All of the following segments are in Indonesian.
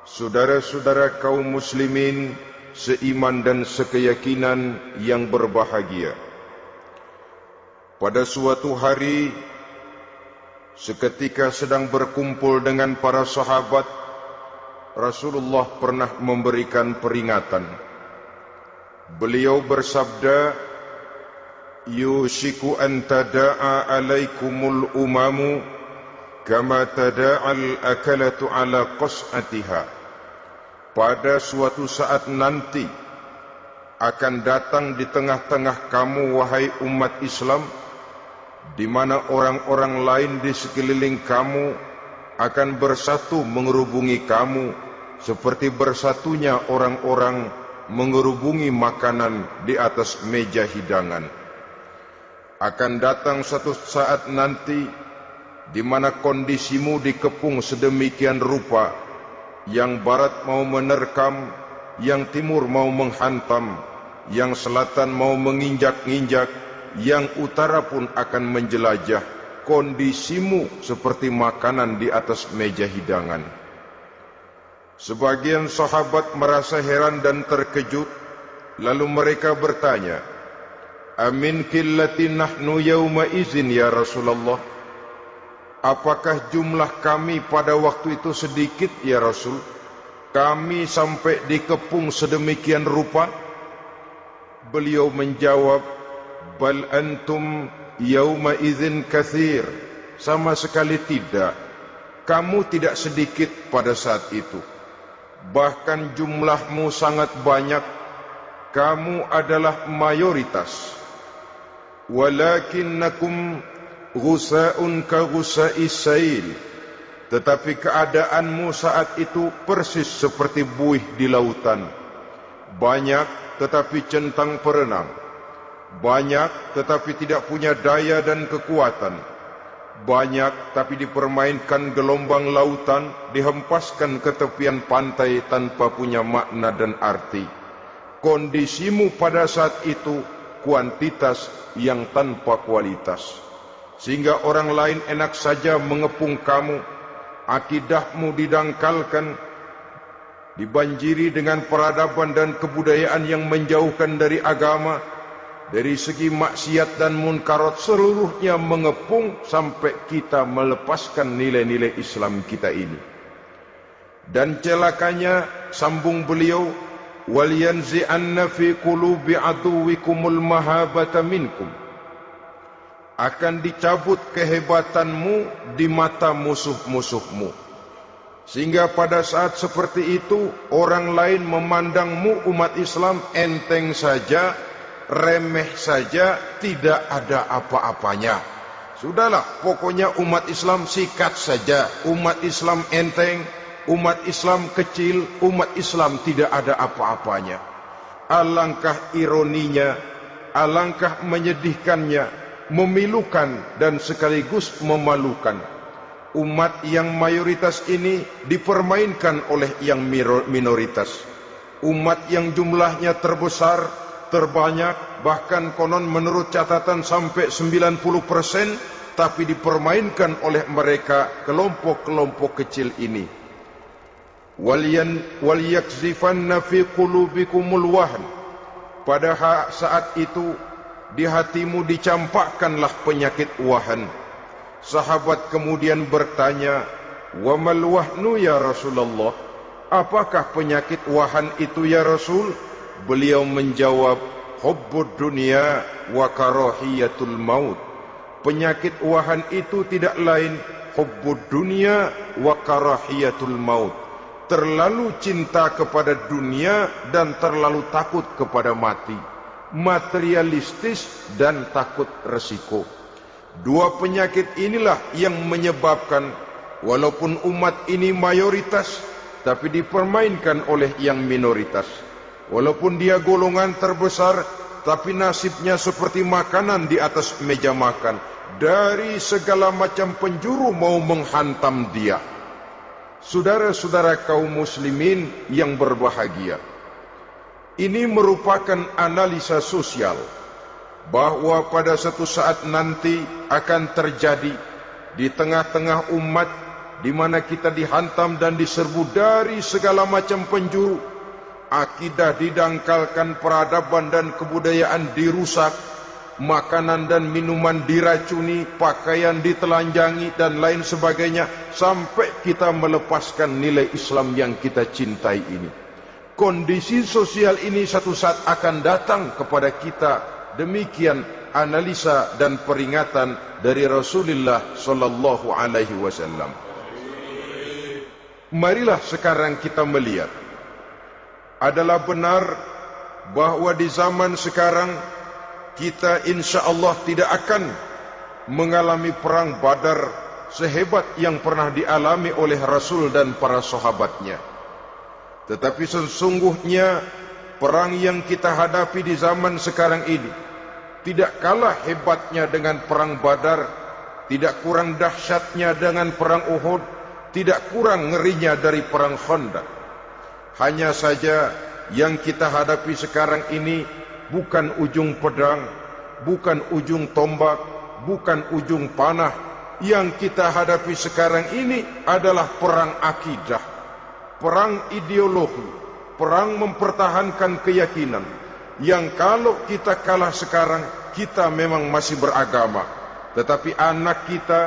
Saudara-saudara kaum muslimin seiman dan sekeyakinan yang berbahagia. Pada suatu hari, seketika sedang berkumpul dengan para sahabat, Rasulullah pernah memberikan peringatan. Beliau bersabda, "Yushiku an tada'a alaikumul umamu kama tada'al akalatu ala qas'atiha." Pada suatu saat nanti akan datang di tengah-tengah kamu, wahai umat Islam, di mana orang-orang lain di sekeliling kamu akan bersatu mengerubungi kamu seperti bersatunya orang-orang mengerubungi makanan di atas meja hidangan. Akan datang suatu saat nanti di mana kondisimu dikepung sedemikian rupa, yang barat mau menerkam, yang timur mau menghantam, yang selatan mau menginjak-injak, yang utara pun akan menjelajah. Kondisimu seperti makanan di atas meja hidangan. Sebagian sahabat merasa heran dan terkejut, lalu mereka bertanya, "Amin killatin nahnu yawma izin ya Rasulullah?" Apakah jumlah kami pada waktu itu sedikit ya Rasul? Kami sampai dikepung sedemikian rupa? Beliau menjawab, "Bal antum yawma idzin katsir." Sama sekali tidak. Kamu tidak sedikit pada saat itu. Bahkan jumlahmu sangat banyak. Kamu adalah mayoritas. Walakinnakum ghusa'un ka ghusa'is sail. Tetapi keadaanmu saat itu persis seperti buih di lautan. Banyak tetapi centang perenang. Banyak tetapi tidak punya daya dan kekuatan. Banyak tapi dipermainkan gelombang lautan, dihempaskan ke tepian pantai tanpa punya makna dan arti. Kondisimu pada saat itu kuantitas yang tanpa kualitas, sehingga orang lain enak saja mengepung kamu. Akidahmu didangkalkan, dibanjiri dengan peradaban dan kebudayaan yang menjauhkan dari agama. Dari segi maksiat dan munkarat seluruhnya mengepung sampai kita melepaskan nilai-nilai Islam kita ini. Dan celakanya, sambung beliau, "Wal yanzi'anna fi qulubi aduwikumul mahabata minkum." Akan dicabut kehebatanmu di mata musuh-musuhmu, sehingga pada saat seperti itu orang lain memandangmu umat Islam enteng saja, remeh saja, tidak ada apa-apanya. Sudahlah, pokoknya umat Islam sikat saja, umat Islam enteng, umat Islam kecil, umat Islam tidak ada apa-apanya. Alangkah ironinya, alangkah menyedihkannya, memilukan dan sekaligus memalukan. Umat yang mayoritas ini dipermainkan oleh yang minoritas. Umat yang jumlahnya terbesar, terbanyak, bahkan konon menurut catatan sampai 90%, tapi dipermainkan oleh mereka kelompok-kelompok kecil ini. Wal yakzifanna fi qulubikumul wahn. Pada saat itu di hatimu dicampakkanlah penyakit wahan. Sahabat kemudian bertanya, "Wa mal wahnu ya Rasulullah?" Apakah penyakit wahan itu ya Rasul? Beliau menjawab, "Hubbud dunya wa karahiyatul maut." Penyakit wahan itu tidak lain hubbud dunya wa karahiyatul maut. Terlalu cinta kepada dunia dan terlalu takut kepada mati. Materialistis dan takut resiko. Dua penyakit inilah yang menyebabkan walaupun umat ini mayoritas, tapi dipermainkan oleh yang minoritas. Walaupun dia golongan terbesar, tapi nasibnya seperti makanan di atas meja makan. Dari segala macam penjuru mau menghantam dia. Saudara-saudara kaum muslimin yang berbahagia, ini merupakan analisa sosial bahwa pada suatu saat nanti akan terjadi di tengah-tengah umat di mana kita dihantam dan diserbu dari segala macam penjuru. Akidah didangkalkan, peradaban dan kebudayaan dirusak, makanan dan minuman diracuni, pakaian ditelanjangi dan lain sebagainya, sampai kita melepaskan nilai Islam yang kita cintai ini. Kondisi sosial ini satu saat akan datang kepada kita. Demikian analisa dan peringatan dari Rasulullah sallallahu alaihi wasallam. Marilah sekarang kita melihat, adalah benar bahwa di zaman sekarang kita insya-Allah tidak akan mengalami perang Badar sehebat yang pernah dialami oleh Rasul dan para sahabatnya. Tetapi sesungguhnya perang yang kita hadapi di zaman sekarang ini tidak kalah hebatnya dengan perang Badar, tidak kurang dahsyatnya dengan perang Uhud, tidak kurang ngerinya dari perang Khandaq. Hanya saja yang kita hadapi sekarang ini bukan ujung pedang, bukan ujung tombak, bukan ujung panah. Yang kita hadapi sekarang ini adalah perang akidah, perang ideologi, perang mempertahankan keyakinan. Yang kalau kita kalah sekarang, kita memang masih beragama. Tetapi anak kita,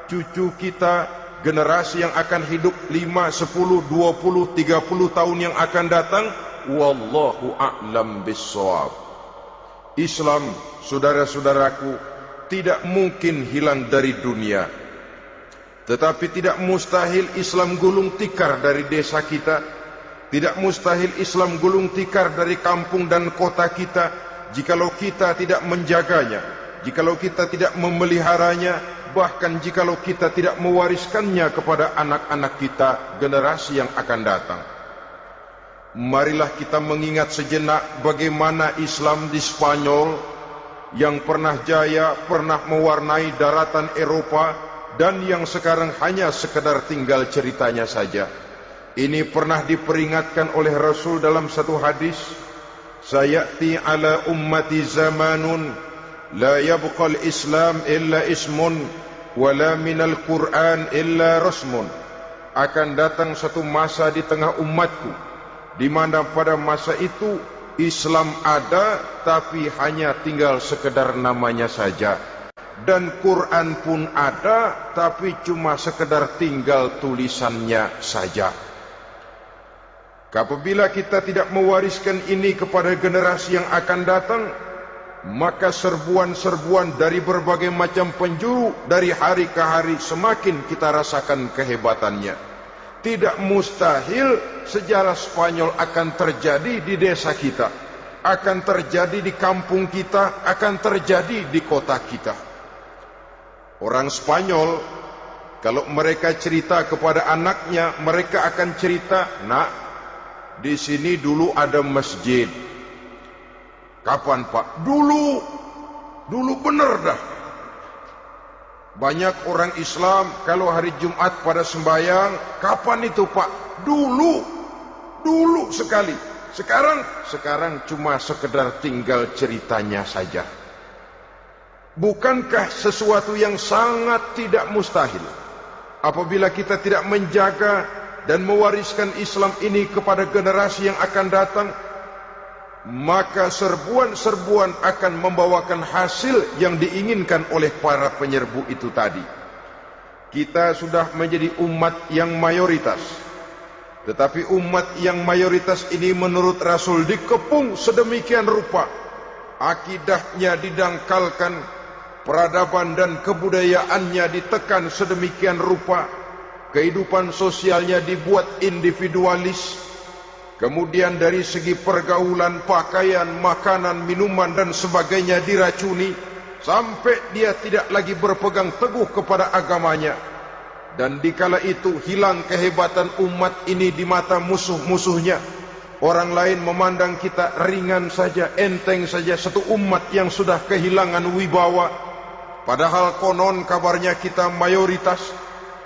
cucu kita, generasi yang akan hidup 5, 10, 20, 30 tahun yang akan datang, wallahu a'lam bissawab. Islam, saudara-saudaraku, tidak mungkin hilang dari dunia. Tetapi tidak mustahil Islam gulung tikar dari desa kita. Tidak mustahil Islam gulung tikar dari kampung dan kota kita, jikalau kita tidak menjaganya, jikalau kita tidak memeliharanya, bahkan jikalau kita tidak mewariskannya kepada anak-anak kita, generasi yang akan datang. Marilah kita mengingat sejenak bagaimana Islam di Spanyol yang pernah jaya, pernah mewarnai daratan Eropa, dan yang sekarang hanya sekedar tinggal ceritanya saja. Ini pernah diperingatkan oleh Rasul dalam satu hadis, sayati ala ummati zamanun la yabqal Islam illa ismun wala minal Quran illa rasmun. Akan datang satu masa di tengah umatku di mana pada masa itu Islam ada tapi hanya tinggal sekedar namanya saja, dan Quran pun ada tapi cuma sekedar tinggal tulisannya saja. Apabila kita tidak mewariskan ini kepada generasi yang akan datang, maka serbuan-serbuan dari berbagai macam penjuru dari hari ke hari semakin kita rasakan kehebatannya. Tidak mustahil sejarah Spanyol akan terjadi di desa kita, akan terjadi di kampung kita, akan terjadi di kota kita. Orang Spanyol, kalau mereka cerita kepada anaknya, mereka akan cerita, "Nak, di sini dulu ada masjid." Kapan, Pak? Dulu bener dah. Banyak orang Islam kalau hari Jumat pada sembahyang, kapan itu, Pak? Dulu sekali. Sekarang cuma sekedar tinggal ceritanya saja. Bukankah sesuatu yang sangat tidak mustahil apabila kita tidak menjaga dan mewariskan Islam ini kepada generasi yang akan datang, maka serbuan-serbuan akan membawakan hasil yang diinginkan oleh para penyerbu itu tadi. Kita sudah menjadi umat yang mayoritas, tetapi umat yang mayoritas ini menurut Rasul dikepung sedemikian rupa, akidahnya didangkalkan, peradaban dan kebudayaannya ditekan sedemikian rupa, kehidupan sosialnya dibuat individualis, kemudian dari segi pergaulan, pakaian, makanan, minuman dan sebagainya diracuni, sampai dia tidak lagi berpegang teguh kepada agamanya. Dan dikala itu hilang kehebatan umat ini di mata musuh-musuhnya. Orang lain memandang kita ringan saja, enteng saja, satu umat yang sudah kehilangan wibawa. Padahal konon kabarnya kita mayoritas,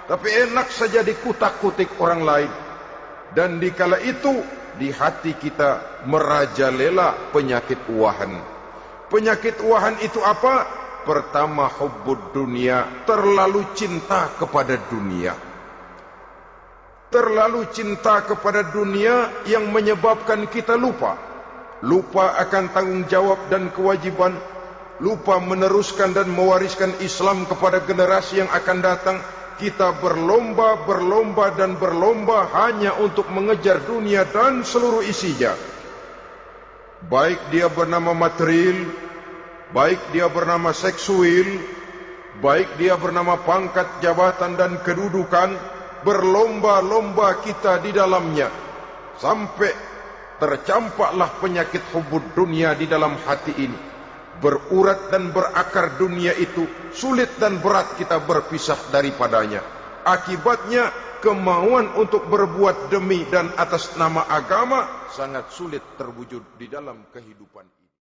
tapi enak saja dikutak-kutik orang lain. Dan dikala itu di hati kita merajalela penyakit wahan. Penyakit wahan itu apa? Pertama, hubbud dunia, terlalu cinta kepada dunia. Terlalu cinta kepada dunia yang menyebabkan kita lupa akan tanggung jawab dan kewajiban, lupa meneruskan dan mewariskan Islam kepada generasi yang akan datang. Kita berlomba hanya untuk mengejar dunia dan seluruh isinya. Baik dia bernama material, baik dia bernama seksual, baik dia bernama pangkat, jabatan dan kedudukan, berlomba-lomba kita di dalamnya. Sampai tercampaklah penyakit hubud dunia di dalam hati ini. Berurat dan berakar dunia itu, sulit dan berat kita berpisah daripadanya. Akibatnya kemauan untuk berbuat demi dan atas nama agama sangat sulit terwujud di dalam kehidupan ini.